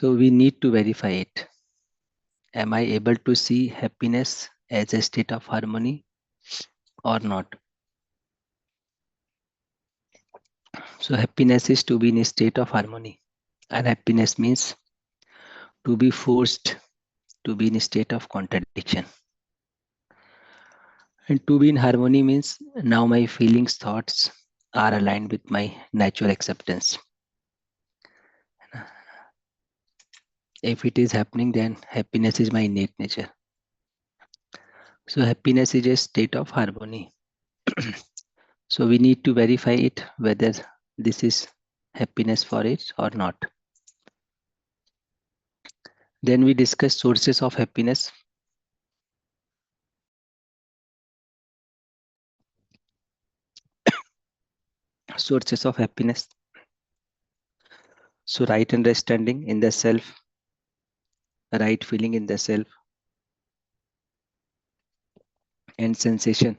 So we need to verify it. Am I able to see happiness as a state of harmony or not? So happiness is to be in a state of harmony. Unhappiness means to be forced to be in a state of contradiction. And to be in harmony means now my feelings, thoughts are aligned with my natural acceptance. If it is happening, then happiness is my innate nature. So happiness is a state of harmony. So we need to verify it whether this is happiness for it or not. Then we discuss sources of happiness. Sources of happiness. So right understanding in the self, right feeling in the self, and sensation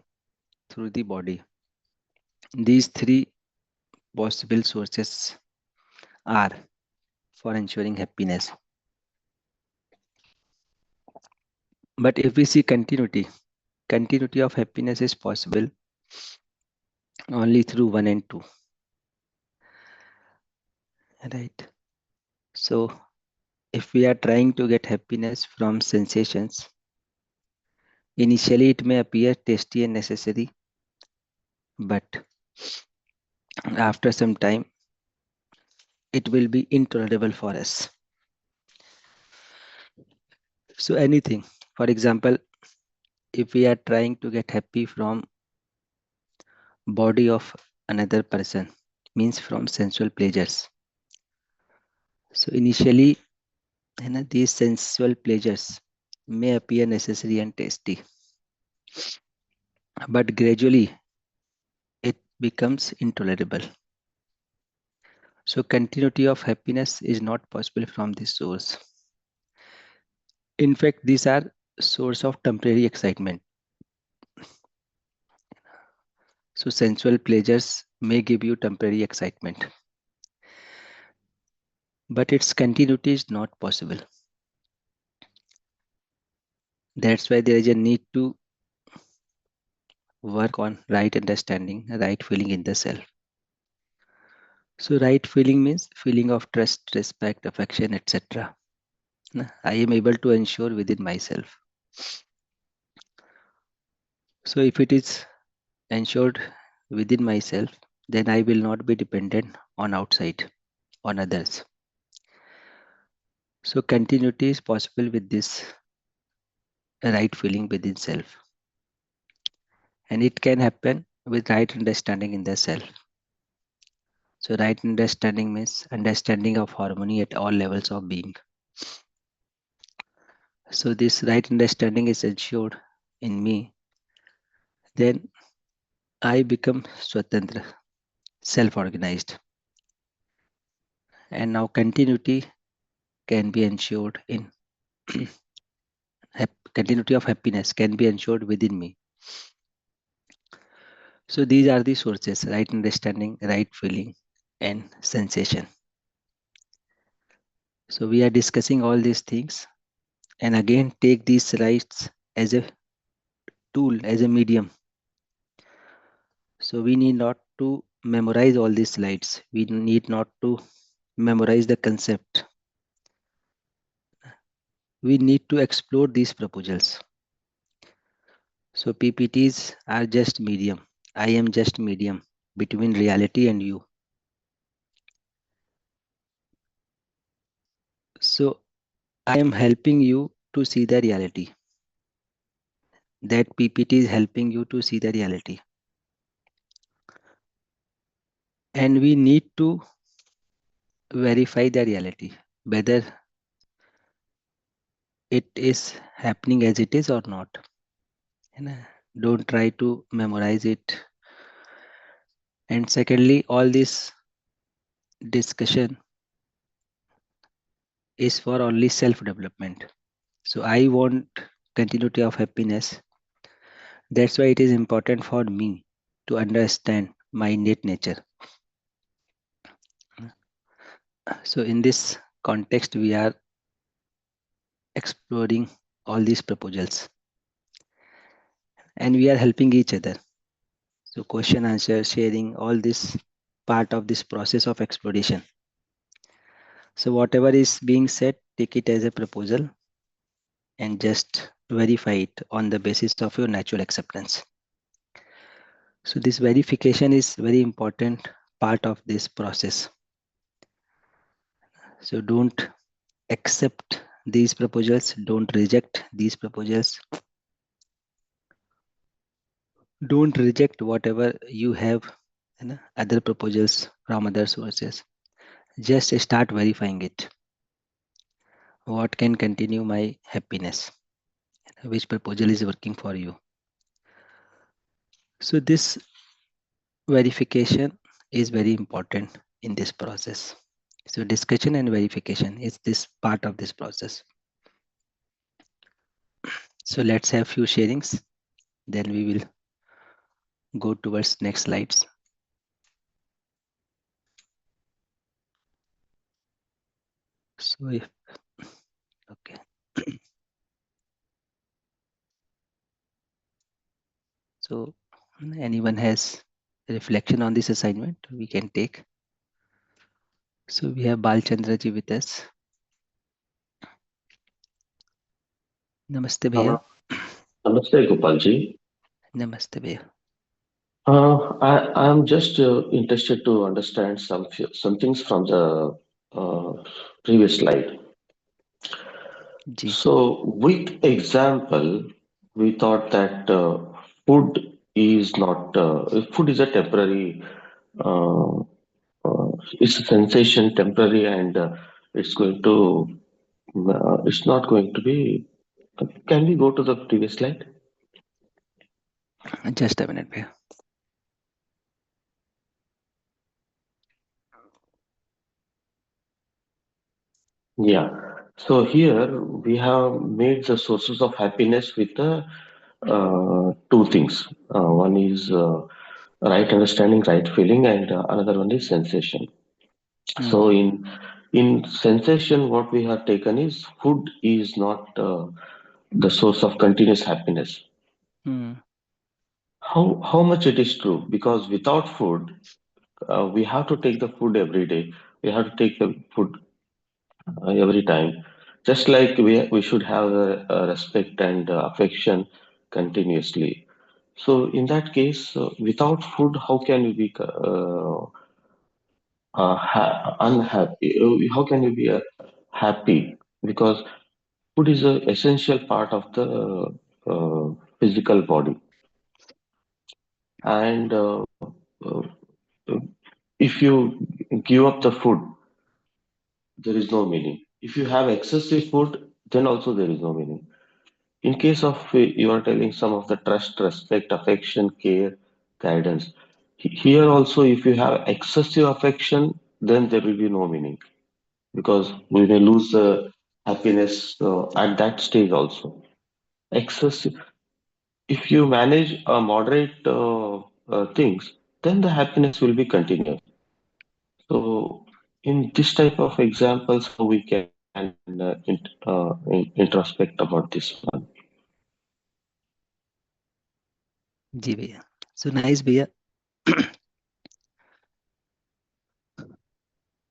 through the body. These three possible sources are for ensuring happiness. But if we see continuity of happiness is possible only through 1 and 2. Right. So if we are trying to get happiness from sensations, initially it may appear tasty and necessary, but after some time it will be intolerable for us. So anything, for example, if we are trying to get happy from body of another person, means from sensual pleasures. So initially, these sensual pleasures may appear necessary and tasty, but gradually it becomes intolerable. So continuity of happiness is not possible from this source. In fact, these are source of temporary excitement. So sensual pleasures may give you temporary excitement, but its continuity is not possible. That's why there is a need to work on right understanding, right feeling in the self. So right feeling means feeling of trust, respect, affection, etc. I am able to ensure within myself. So if it is ensured within myself, then I will not be dependent on outside, on others. So continuity is possible with this right feeling within self. And it can happen with right understanding in the self. So right understanding means understanding of harmony at all levels of being. So this right understanding is ensured in me, then I become Swatantra, self-organized. And now continuity can be ensured in continuity of happiness can be ensured within me. So these are the sources: right understanding, right feeling, and sensation. So we are discussing all these things, and again take these rights as a tool, as a medium. So we need not to memorize all these slides. We need not to memorize the concept. We need to explore these proposals. So PPTs are just medium. I am just medium between reality and you. So I am helping you to see the reality. That PPT is helping you to see the reality. And we need to verify the reality, whether it is happening as it is or not. Don't try to memorize it. And secondly, all this discussion is for only self-development. So I want continuity of happiness. That's why it is important for me to understand my innate nature. So in this context we are exploring all these proposals and we are helping each other. So question, answer, sharing, all this part of this process of exploration. So whatever is being said, take it as a proposal and just verify it on the basis of your natural acceptance. So this verification is very important part of this process. So don't accept these proposals, don't reject these proposals. Don't reject whatever you have, other proposals from other sources. Just start verifying it. What can continue my happiness? Which proposal is working for you? So this verification is very important in this process. So discussion and verification is this part of this process. So let's have few sharings. Then we will go towards next slides. So if, okay. So anyone has reflection on this assignment, we can take. So we have Balchandra ji with us. Namaste bhaiya. Namaste, Gopalji. Namaste bhaiya. I'm just interested to understand some things from the previous slide. Ji. So, with example, we thought that food is not food is a temporary. Uh, it's a sensation, temporary, and it's going to. It's not going to be. Can we go to the previous slide? Just a minute bhaiya. Yeah. So here we have made the sources of happiness with the two things. One is right understanding, right feeling, and another one is sensation. So in sensation, what we have taken is food is not the source of continuous happiness. How much it is true? Because without food, we have to take the food every day. We have to take the food every time. Just like we should have respect and affection continuously. So in that case, without food, how can we be unhappy? How can we be happy? Because food is an essential part of the physical body. And if you give up the food, there is no meaning. If you have excessive food, then also there is no meaning. In case of you are telling some of the trust, respect, affection, care, guidance. Here also, if you have excessive affection, then there will be no meaning because we may lose the happiness at that stage also. Excessive. If you manage moderate things, then the happiness will be continuous. So, in this type of examples, how we can introspect about this one. Ji bhaiya. So nice bhaiya.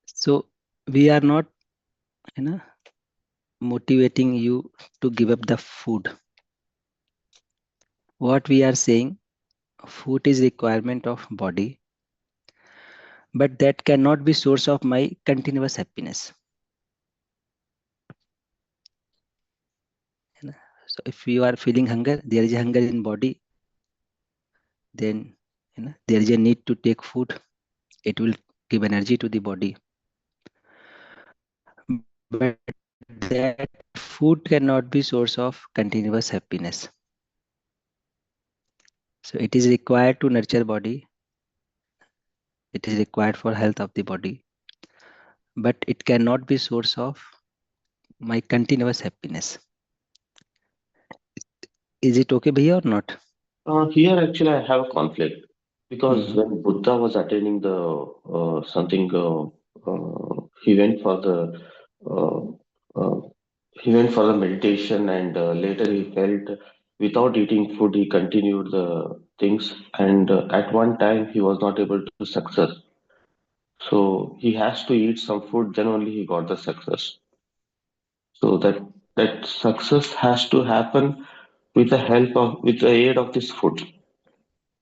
So we are not, motivating you to give up the food. What we are saying, food is requirement of body, but that cannot be source of my continuous happiness. So if you are feeling hunger, there is a hunger in body, then there is a need to take food. It will give energy to the body. But that food cannot be source of continuous happiness. So it is required to nurture body. It is required for health of the body. But it cannot be source of my continuous happiness. Is it okay, bhaiya, or not? Here, actually, I have a conflict because when Buddha was attaining the something, he went for the Uh, uh, he went for the meditation, and later he felt without eating food, he continued the things. And at one time, he was not able to success. So he has to eat some food, then only he got the success. So that success has to happen with the aid of this food.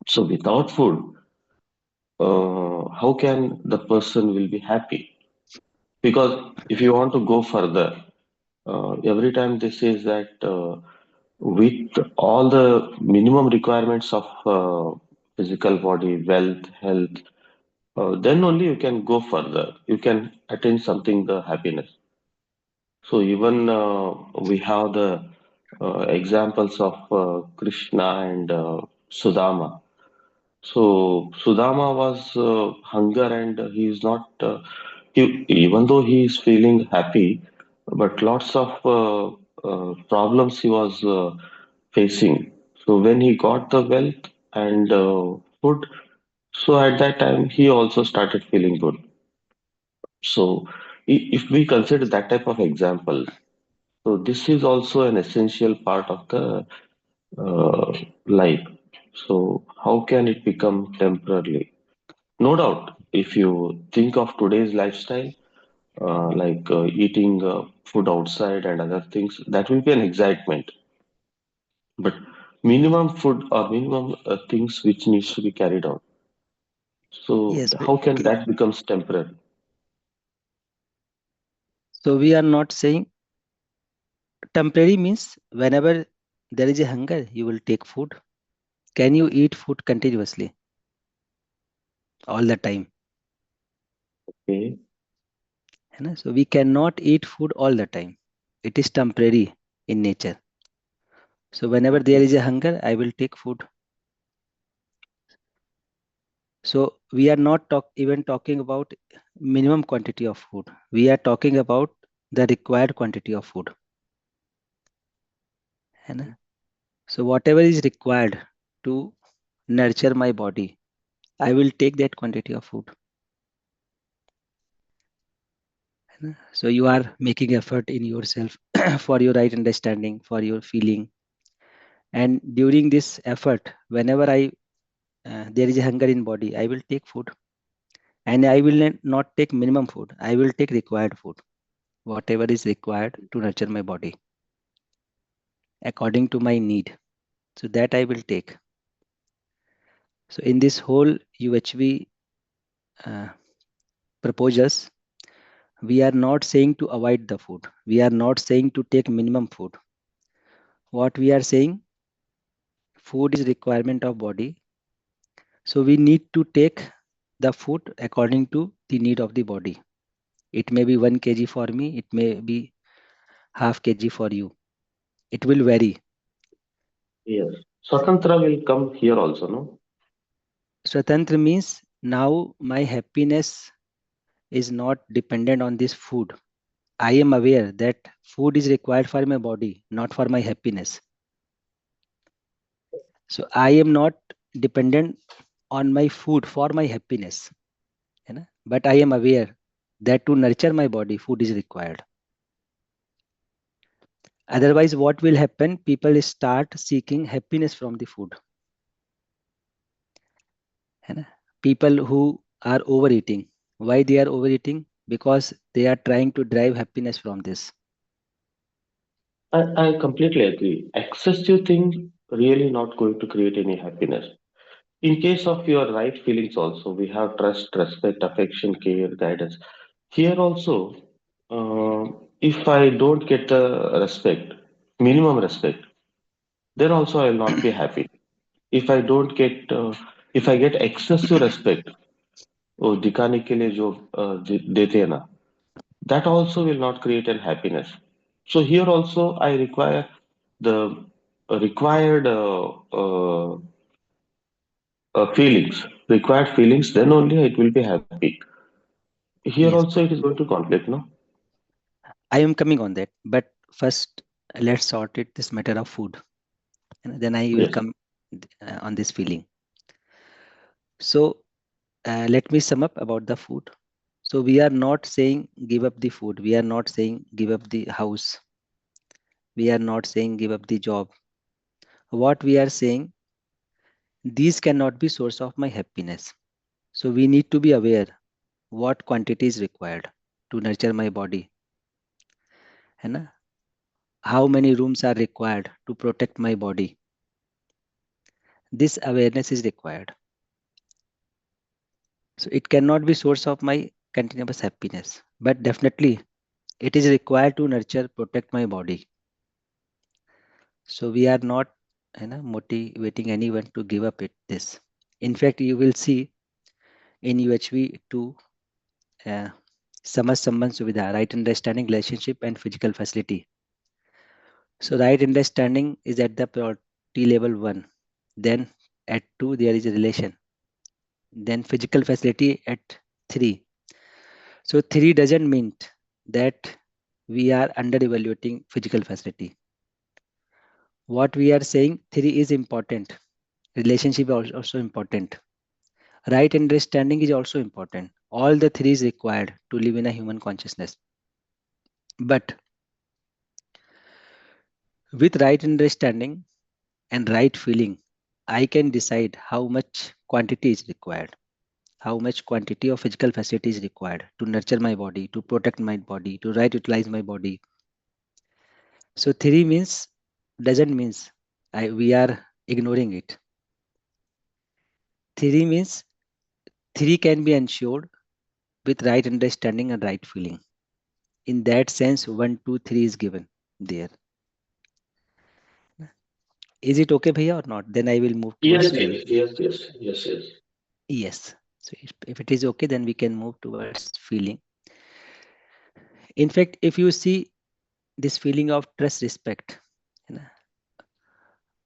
So without food, how can the person will be happy? Because if you want to go further, every time they say that with all the minimum requirements of physical body, wealth, health, then only you can go further. You can attain something the happiness. So even we have the examples of Krishna and Sudama. So Sudama was hunger, and he is not. Even though he is feeling happy, but lots of problems he was facing. So when he got the wealth and food, so at that time he also started feeling good. So if we consider that type of examples, so this is also an essential part of the life. So how can it become temporarily? No doubt, if you think of today's lifestyle, like eating food outside and other things, that will be an excitement. But minimum food or minimum things which needs to be carried out. So Yes, how can okay. that becomes temporary? So we are not saying temporary means whenever there is a hunger, you will take food. Can you eat food continuously all the time? Okay. है ना? So we cannot eat food all the time. It is temporary in nature. So whenever there Okay. is a hunger, I will take food. So we are not even talking about minimum quantity of food. We are talking about the required quantity of food. है ना? So whatever is required to nurture my body, I will take that quantity of food. है ना? So you are making effort in yourself for your right understanding, for your feeling. And during this effort, whenever there is a hunger in body, I will take food. And I will not take minimum food. I will take required food, whatever is required to nurture my body according to my need. So that I will take. So in this whole UHV uh, proposals, we are not saying to avoid the food. We are not saying to take minimum food. What we are saying, food is requirement of body. So we need to take the food according to the need of the body. It may be 1 kg for me. It may be half kg for you. It will vary. Yes. Swatantra will come here also, no? Swatantra means now my happiness is not dependent on this food. I am aware that food is required for my body, not for my happiness. So I am not dependent on my food for my happiness. है ना? But I am aware that to nurture my body, food is required. Otherwise, what will happen? People start seeking happiness from the food. है ना? People who are overeating. Why they are overeating? Because they are trying to drive happiness from this. I completely agree. Excessive thing really not going to create any happiness. In case of your right feelings also, we have trust, respect, affection, care, guidance. Here also, uh, if I don't get the respect, minimum respect, then also I will not be happy. If I don't get, if I get excessive respect, वो दिखाने के लिए जो देते हैं ना, that also will not create an happiness. So here also I require the required required feelings, then only it will be happy. Here Yes, also it is going to conflict, no? I am coming on that. But first, let's sort it this matter of food. And then I will Yes. come on this feeling. So let me sum up about the food. So we are not saying give up the food. We are not saying give up the house. We are not saying give up the job. What we are saying, these cannot be source of my happiness. So we need to be aware what quantity is required to nurture my body. है ना? How many rooms are required to protect my body. This awareness is required. So it cannot be source of my continuous happiness, but definitely it is required to nurture, protect my body. So we are not motivating anyone to give up this. In fact, you will see in UHV 2, uh, Samaj Sambandh Suvidha, right understanding, relationship, and physical facility. So right understanding is at the priority level 1. Then at 2, there is a relation. Then physical facility at 3. So 3 doesn't mean that we are under evaluating physical facility. What we are saying, 3 is important. Relationship is also important. Right understanding is also important. All the 3 is required to live in a human consciousness. But with right understanding and right feeling, I can decide how much quantity is required, how much quantity of physical facility is required to nurture my body, to protect my body, to right utilize my body. So 3 means doesn't means we are ignoring it. 3 means 3 can be ensured with right understanding and right feeling. In that sense, 1, 2, 3 is given there. Is it okay, Bhaiya, or not? Then I will move towards Yes, feeling. yes, yes, yes, yes, yes. Yes. So if it is okay, then we can move towards feeling. In fact, if you see this feeling of trust, respect, you know,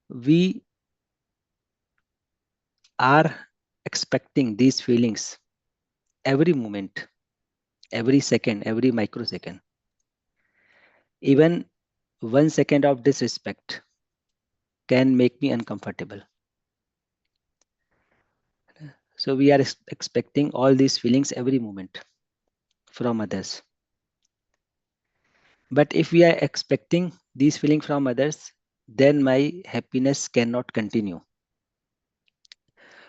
we are expecting these feelings every moment, every second, every microsecond. Even 1 second of disrespect can make me uncomfortable. So we are expecting all these feelings every moment from others. But if we are expecting these feelings from others, then my happiness cannot continue.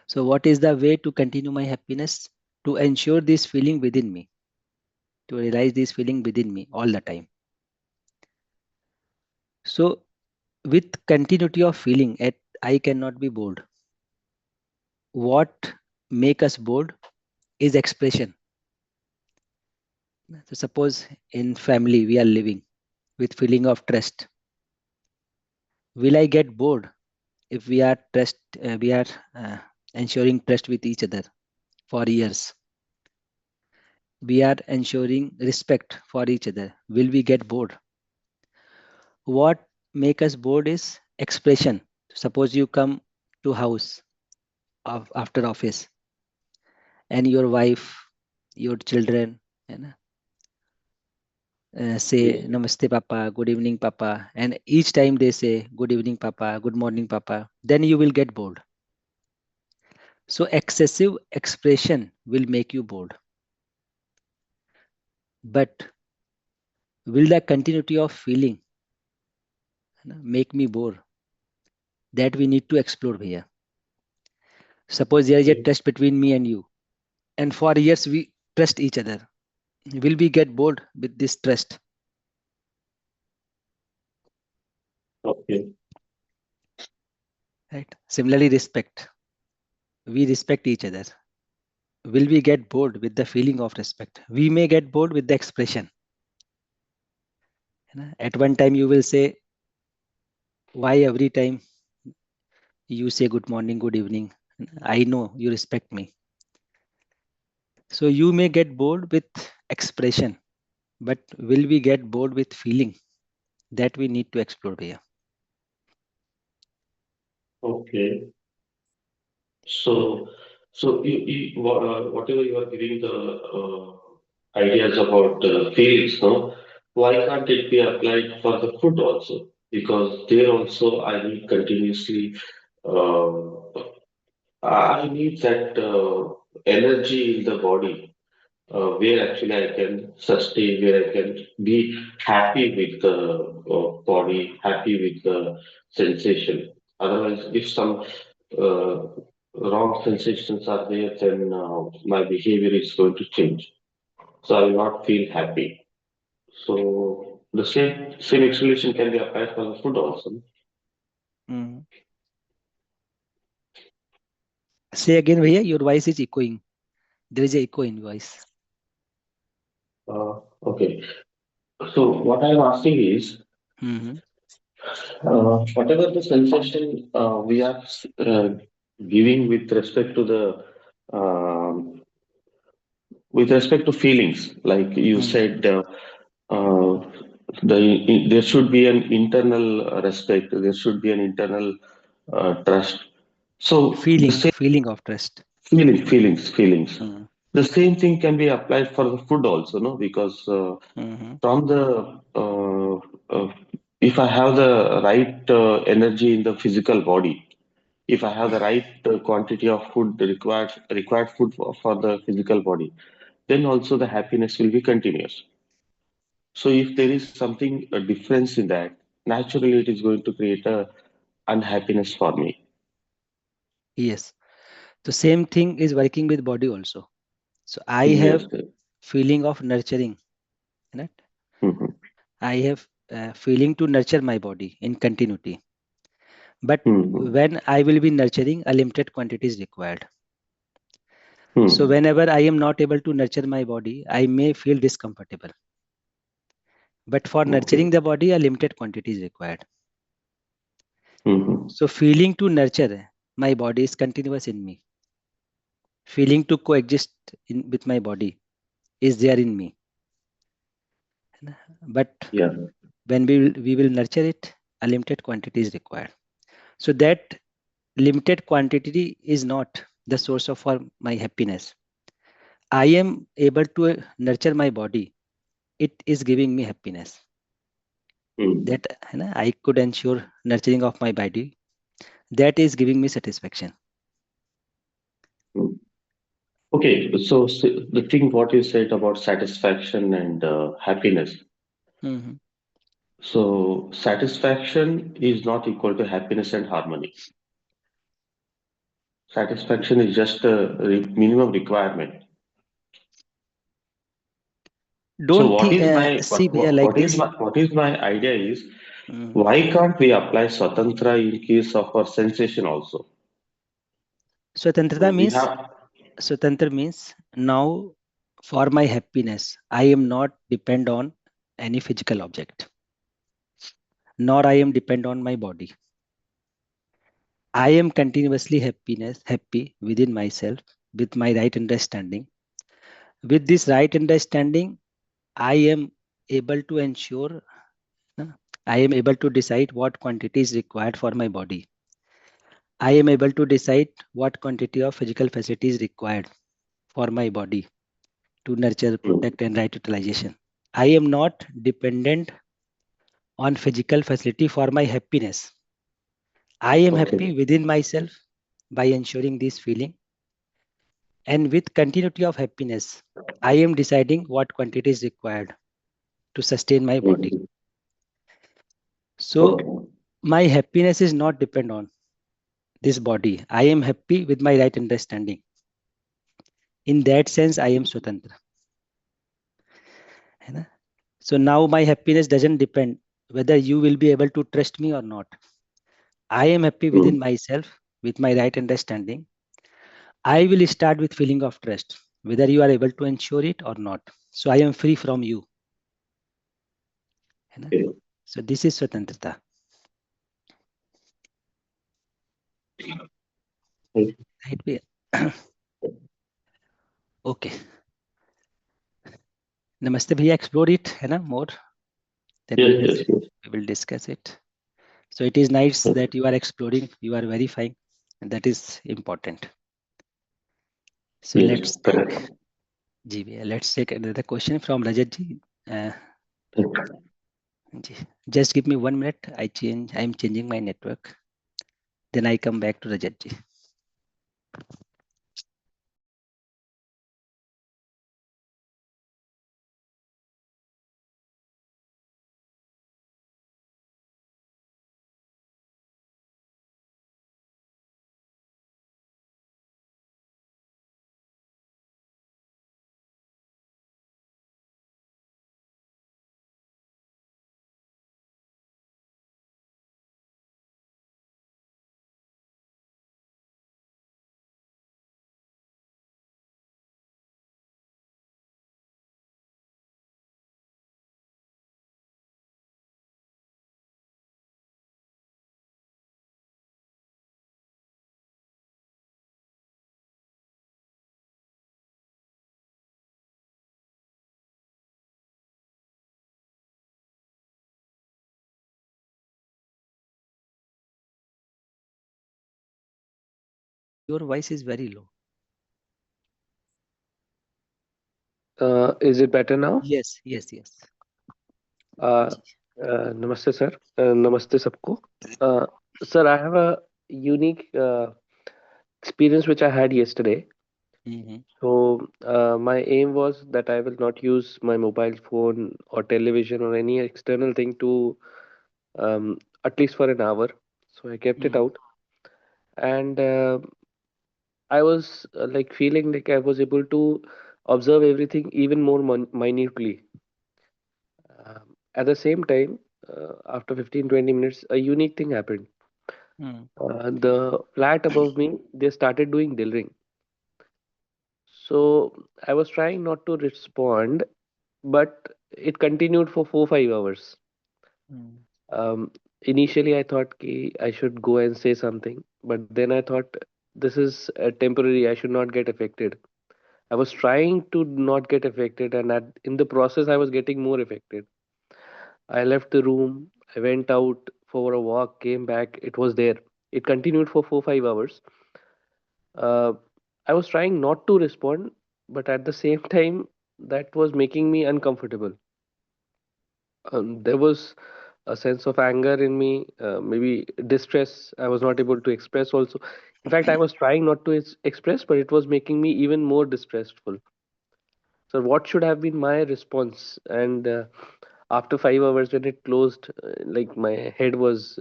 So what is the way to continue my happiness? To ensure this feeling within me, to realize this feeling within me all the time. So with continuity of feeling, I cannot be bored. What make us bored is expression. So suppose in family we are living with feeling of trust. Will I get bored if we are uh, ensuring trust with each other for years? We are ensuring respect for each other. Will we get bored? What make us bored is expression. Suppose you come to house after office and your wife, your children, you know, say Yes. namaste papa, good evening papa, and each time they say good evening papa, good morning papa, then you will get bored. So excessive expression will make you bored. But will the continuity of feeling make me bored? That we need to explore here. Suppose there is a Okay. trust between me and you, and for years we trust each other. Will we get bored with this trust? Okay. Right. Similarly, respect. We respect each other. Will we get bored with the feeling of respect? We may get bored with the expression. At one time, you will say, why every time you say good morning, good evening? I know you respect me. So you may get bored with expression, but will we get bored with feeling? That we need to explore here. Okay. So, whatever you are giving the ideas about feelings, no, why can't it be applied for the food also? Because there also I need continuously, I need that energy in the body. where actually I can sustain, where I can be happy with the body, happy with the sensation. Otherwise, if some uh, wrong sensations are there, then my behavior is going to change. So I will not feel happy. So the same explanation can be applied for the food also. Mhm. Say again, Bhaiya, your voice is echoing. There is a echo in voice. Okay. So what I'm asking is, Mhm. whatever the sensation we are uh, giving um, with respect to feelings, like you Mhm. said, uh, there should be an internal respect, there should be an internal trust. So the same Feeling of trust. feelings. Mhm. The same thing can be applied for the food also, no? Because Mhm. from the uh, if I have the right energy in the physical body, if I have the right quantity of food required food for the physical body, then also the happiness will be continuous. So if there is something a difference in that, naturally it is going to create a unhappiness for me. Yes. So same thing is working with body also. So I Yes. have feeling of nurturing, right? Mm-hmm. I have feeling to nurture my body in continuity. But Mm-hmm. when I will be nurturing, a limited quantity is required. So Mm-hmm. whenever I am not able to nurture my body, I may feel discomfortable. But for nurturing Okay. the body, a limited quantity is required. Mm-hmm. So feeling to nurture my body is continuous in me. Feeling to coexist with my body is there in me. But Yeah. when we will nurture it, a limited quantity is required. So that limited quantity is not the source of for my happiness. I am able to nurture my body. It is giving me happiness. Mm-hmm. That I could ensure nurturing of my body. That is giving me satisfaction. Okay, so, the thing what you said about satisfaction and happiness. Mhm. So satisfaction is not equal to happiness and harmony. Satisfaction is just a minimum requirement. So Don't what is my see Bhaiya like this. what is my idea is, Mm. why can't we apply Swatantra in case of our sensation also? So Swatantrata we means have. Swatantra means now for my happiness, I am not depend on any physical object, nor I am depend on my body. I am continuously happy within myself with my right understanding. With this right understanding, I am able to ensure, uh, I am able to decide what quantity is required for my body. I am able to decide what quantity of physical facility is required for my body to nurture, Hmm, protect, and right utilization. I am not dependent on physical facility for my happiness. I am happy okay. within myself by ensuring this feeling. And with continuity of happiness, I am deciding what quantity is required to sustain my body. Mhm. So Okay. my happiness is not depend on this body. I am happy with my right understanding. In that sense, I am Swatantra. है ना? So now my happiness doesn't depend whether you will be able to trust me or not. I am happy Hmm, within myself with my right understanding. I will start with feeling of trust, whether you are able to ensure it or not. So I am free from you. है ना? okay. So this is Swatantrata. Right? Okay. Namaste bhaiya, explore it, है ना? More. Then Yes, yes, yes. we will discuss it. So it is nice Yes, that you are exploring, you are verifying, and that is important. So yes, let's take, correct. let's take another question from Rajat ji. Uh, Yes. ji. Just give me 1 minute. I'm changing my network. Then I come back to Rajat ji. Your voice is very low. Is it better now? Yes, yes, yes. Uh, Namaste, sir. Namaste, sabko. Uh, Sir, I have a unique experience which I had yesterday. Mm-hmm. So, my aim was that I will not use my mobile phone or television or any external thing to at least for an hour. So, I kept it Mm-hmm. out, and I was like feeling like I was able to observe everything even more minutely. At the same time, after 15-20 minutes, a unique thing happened. The flat above me, they started doing drilling. So I was trying not to respond, but it continued for 4-5 hours. Mm-hmm. Um, Initially, I thought ki I should go and say something, but then I thought this is temporary. I should not get affected. I was trying to not get affected, and in the process, I was getting more affected. I left the room. I went out for a walk, came back. It was there. It continued for 4-5 hours. Uh, I was trying not to respond, but at the same time, that was making me uncomfortable. There was a sense of anger in me, maybe distress. I was not able to express also. In fact, I was trying not to express, but it was making me even more distressful. So, what should have been my response? And after 5 hours, when it closed, like my head was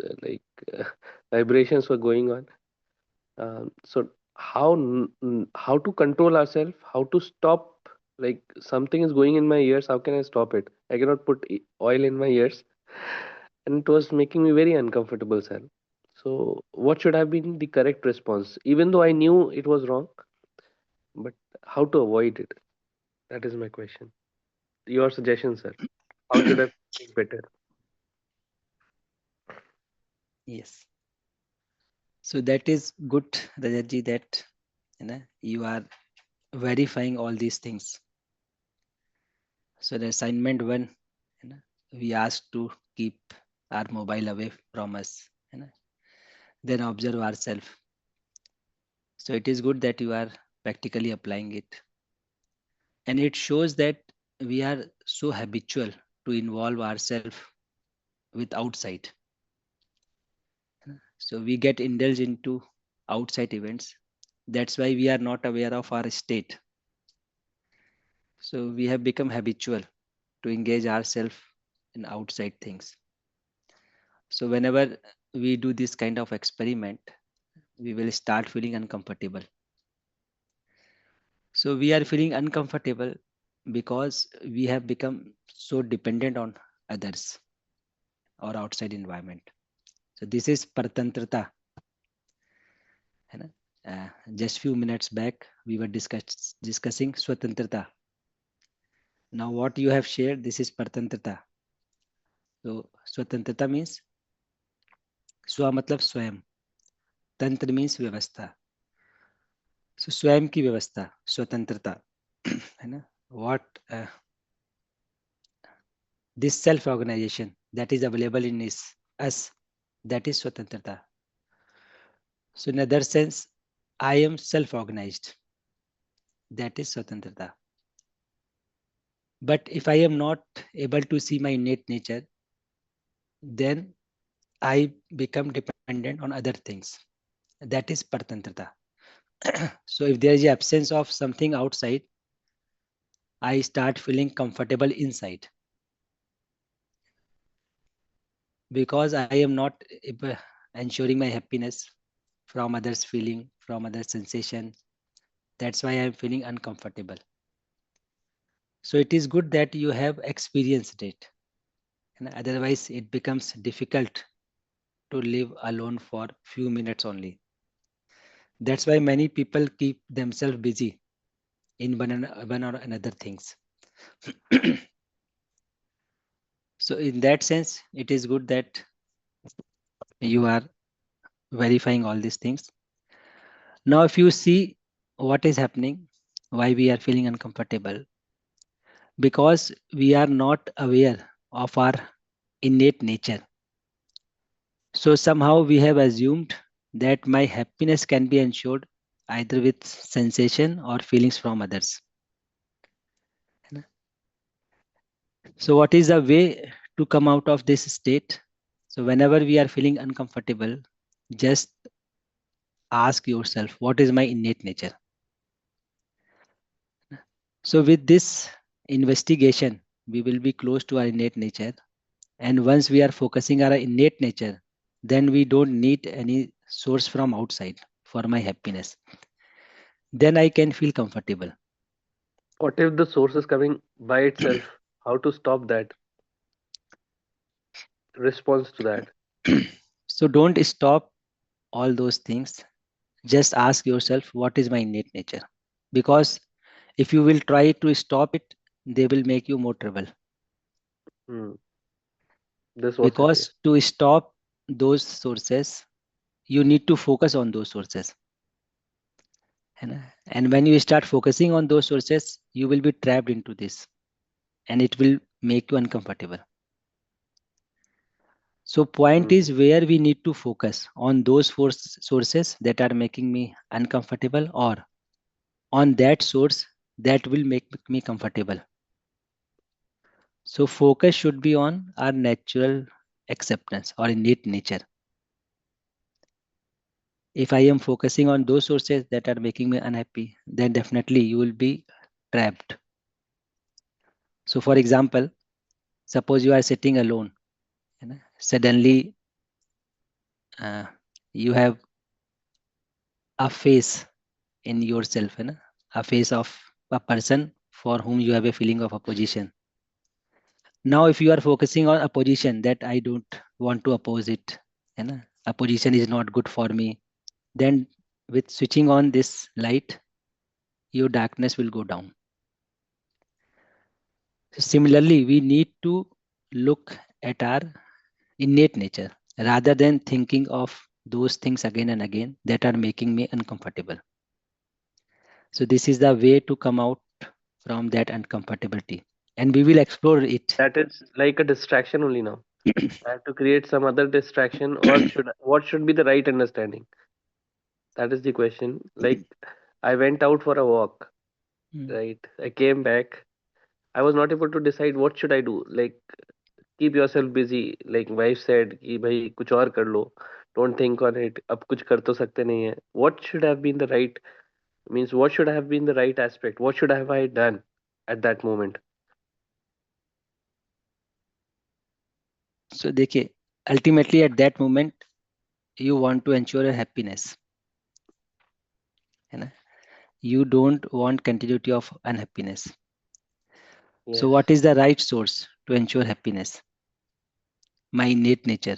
uh, vibrations were going on. So how to control ourselves? How to stop? Like something is going in my ears. How can I stop it? I cannot put oil in my ears, and it was making me very uncomfortable, sir. So what should have been the correct response? Even though I knew it was wrong, but how to avoid it? That is my question. Your suggestion, sir. How should I think better? Yes. So that is good, Rajatji, that you are verifying all these things. So the assignment one, you know, we asked to keep our mobile away from us, then observe ourselves. So it is good that you are practically applying it. And it shows that we are so habitual to involve ourselves with outside. So we get indulged into outside events. That's why we are not aware of our state. So we have become habitual to engage ourselves in outside things. So whenever we do this kind of experiment, we will start feeling uncomfortable. So we are feeling uncomfortable because we have become so dependent on others or outside environment. So this is paratantrata. है ना? Just few minutes back, we were discussing swatantrata. Now what you have shared, this is paratantrata. So swatantrata means स्व मतलब स्वयं, तंत्र means व्यवस्था. So स्वयं की व्यवस्था, स्वतंत्रता, है ना? What this self organization that is available in us, that is swatantrata. So in other sense, I am self organized, that is swatantrata. But if I am not able to see my innate nature, then I become dependent on other things, that is paratantrata. So if there is absence of something outside, I start feeling comfortable inside because I am not ensuring my happiness from others' feeling, from others' sensation. That's why I am feeling uncomfortable. So it is good that you have experienced it, and otherwise it becomes difficult to live alone for few minutes only. That's why many people keep themselves busy in one or another things. So in that sense, it is good that you are verifying all these things. Now, if you see what is happening, why we are feeling uncomfortable, because we are not aware of our innate nature. So somehow we have assumed that my happiness can be ensured either with sensation or feelings from others. So what is the way to come out of this state? So whenever we are feeling uncomfortable, just ask yourself, what is my innate nature? So with this investigation, we will be close to our innate nature. And once we are focusing on our innate nature, then we don't need any source from outside for my happiness. Then I can feel comfortable. What if the source is coming by itself? How to stop that? Response to that. So don't stop all those things. Just ask yourself, what is my innate nature? Because if you will try to stop it, they will make you more trouble. Hmm. This was the Because case. to stop those sources, you need to focus on those sources. And when you start focusing on those sources, you will be trapped into this and it will make you uncomfortable. So point Hmm. is where we need to focus on those sources that are making me uncomfortable, or on that source that will make me comfortable. So focus should be on our natural acceptance or innate nature. If I am focusing on those sources that are making me unhappy, then definitely you will be trapped. So for example, suppose you are sitting alone, suddenly you have a face in yourself, a face of a person for whom you have a feeling of opposition. Now if you are focusing on opposition, that I don't want to oppose it, opposition is not good for me, then with switching on this light, your darkness will go down. Similarly, we need to look at our innate nature rather than thinking of those things again and again that are making me uncomfortable. So this is the way to come out from that uncomfortability, and we will explore it. That is like a distraction only now. I have to create some other distraction, or what should be the right understanding? That is the question. Like, I went out for a walk, Mm. right? I came back. I was not able to decide what should I do. Like, keep yourself busy. Like wife said कि भाई कुछ और कर लो. Don't think on it. अब कुछ कर तो सकते नहीं है. What should have been the right, means what should have been the right aspect? What should have I done at that moment? So देखिए, ultimately at that moment you want to ensure your happiness, है ना? You don't want continuity of unhappiness. So Yes. what is the right source to ensure happiness? My innate nature.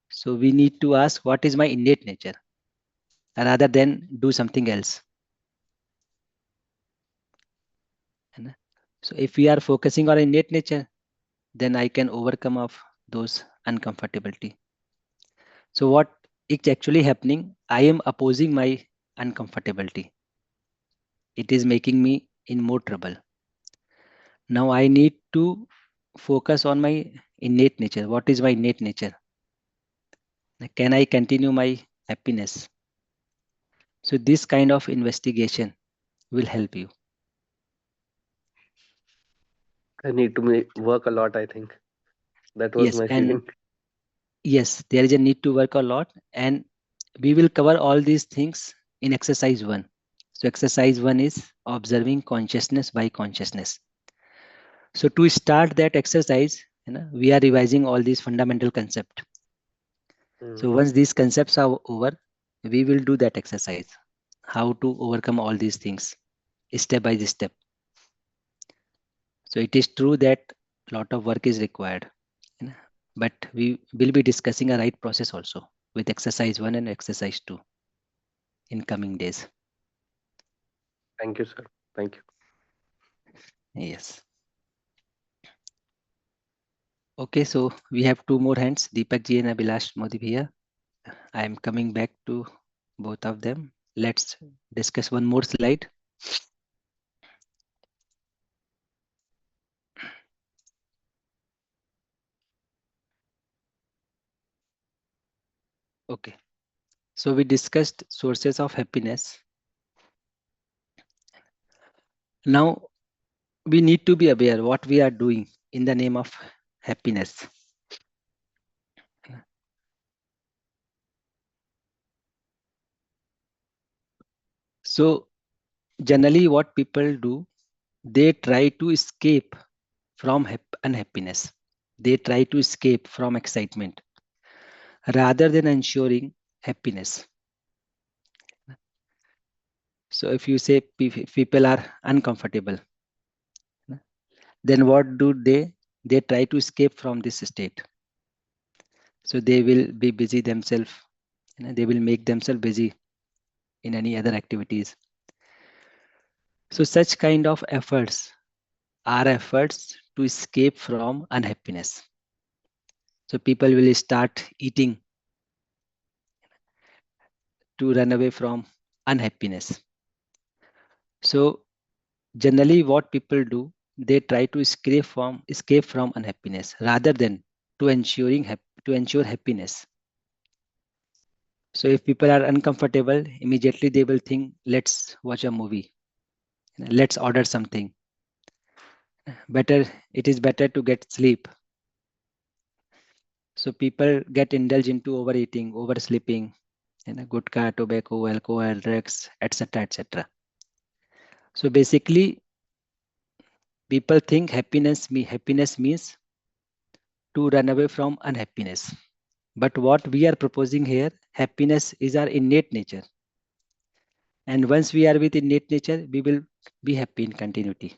So we need to ask, what is my innate nature, rather than do something else, है ना? So if we are focusing on innate nature, then I can overcome of those uncomfortability. So what is actually happening? I am opposing my uncomfortability. It is making me in more trouble. Now I need to focus on my innate nature. What is my innate nature? Can I continue my happiness? So this kind of investigation will help you. I need to work a lot, I think. That was Yes, my and feeling. yes, there is a need to work a lot, and we will cover all these things in exercise 1. So exercise 1 is observing consciousness by consciousness. So to start that exercise, we are revising all these fundamental concepts. So once these concepts are over, we will do that exercise, how to overcome all these things step by step. So it is true that a lot of work is required, but we will be discussing a right process also with exercise 1 and exercise 2 in coming days. Thank you, sir. Thank you. Yes. Okay, so we have two more hands, Deepak ji and Abhilash Modi bhaiya. I am coming back to both of them. Let's discuss one more slide. Okay. So we discussed sources of happiness. Now we need to be aware what we are doing in the name of happiness. So generally what people do, they try to escape from unhappiness. They try to escape from excitement rather than ensuring happiness. So if you say people are uncomfortable, then what do they? They try to escape from this state. So they will be busy themselves. They will make themselves busy in any other activities. So such kind of efforts are efforts to escape from unhappiness. So people will start eating to run away from unhappiness. So generally what people do, they try to escape from unhappiness rather than to ensure happiness. So if people are uncomfortable, immediately they will think, let's watch a movie, let's order something. It is better to get sleep. So people get indulged into overeating, oversleeping, gutka, tobacco, alcohol, drugs, etc., etc. So basically, people think happiness means to run away from unhappiness. But what we are proposing here, happiness is our innate nature. And once we are with innate nature, we will be happy in continuity.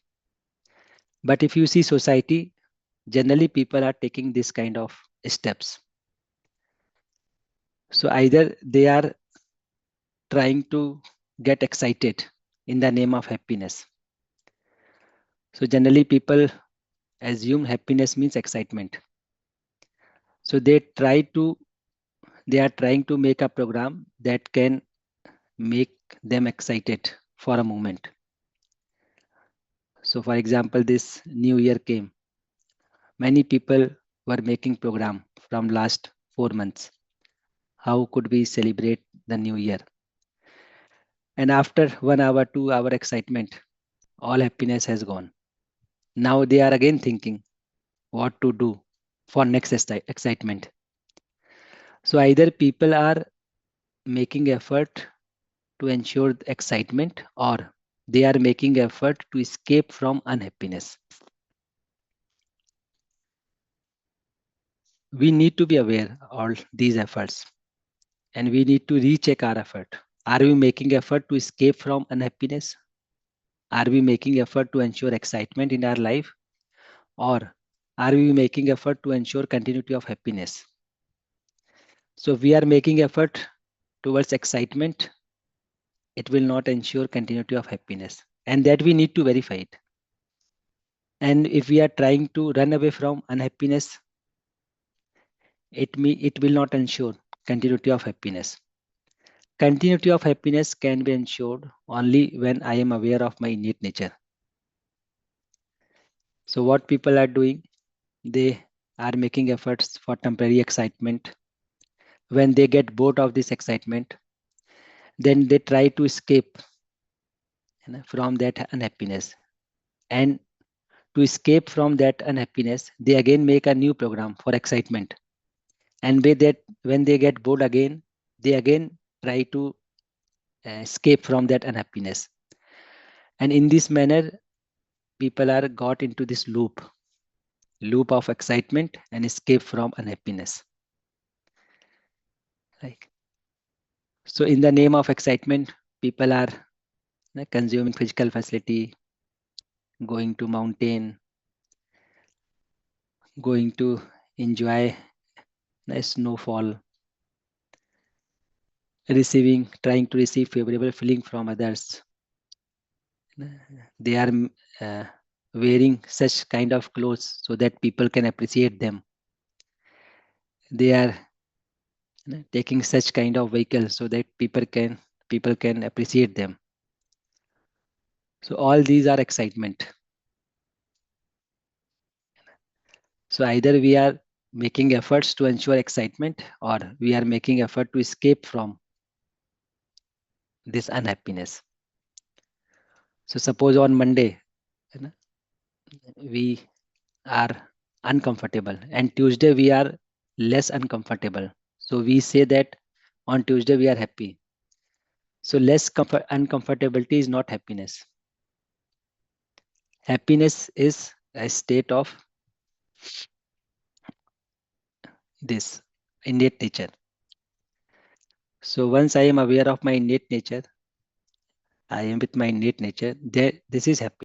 But if you see society, generally people are taking this kind of steps. So either they are trying to get excited in the name of happiness. So generally people assume happiness means excitement. So they are trying to make a program that can make them excited for a moment. So for example, this new year came. Many people were making program from last 4 months. How could we celebrate the new year? And after 1 hour, 2 hour excitement, all happiness has gone. Now they are again thinking what to do for next excitement. So either people are making effort to ensure excitement or they are making effort to escape from unhappiness. We need to be aware of all these efforts and we need to recheck our effort. Are we making effort to escape from unhappiness? Are we making effort to ensure excitement in our life? Or are we making effort to ensure continuity of happiness? So if we are making effort towards excitement, it will not ensure continuity of happiness. And that we need to verify it. And if we are trying to run away from unhappiness, it will not ensure continuity of happiness. Continuity of happiness can be ensured only when I am aware of my innate nature. So what people are doing, they are making efforts for temporary excitement. When they get bored of this excitement, then they try to escape from that unhappiness. And to escape from that unhappiness, they again make a new program for excitement. And with that, when they get bored again, they again try to escape from that unhappiness. And in this manner, people are got into this loop of excitement and escape from unhappiness. Like, so in the name of excitement, people are consuming physical facility, going to mountain, going to enjoy snowfall, trying to receive favorable feeling from others. They are wearing such kind of clothes so that people can appreciate them. They are taking such kind of vehicles so that people can appreciate them. So all these are excitement. So either we are making efforts to ensure excitement or we are making effort to escape from this unhappiness. So suppose on Monday, you know, we are uncomfortable, and Tuesday we are less uncomfortable. So we say that on Tuesday we are happy. So less uncomfortability is not happiness. Happiness is a state of this innate nature. So once I am aware of my innate nature, I am with my innate nature, there this is happiness.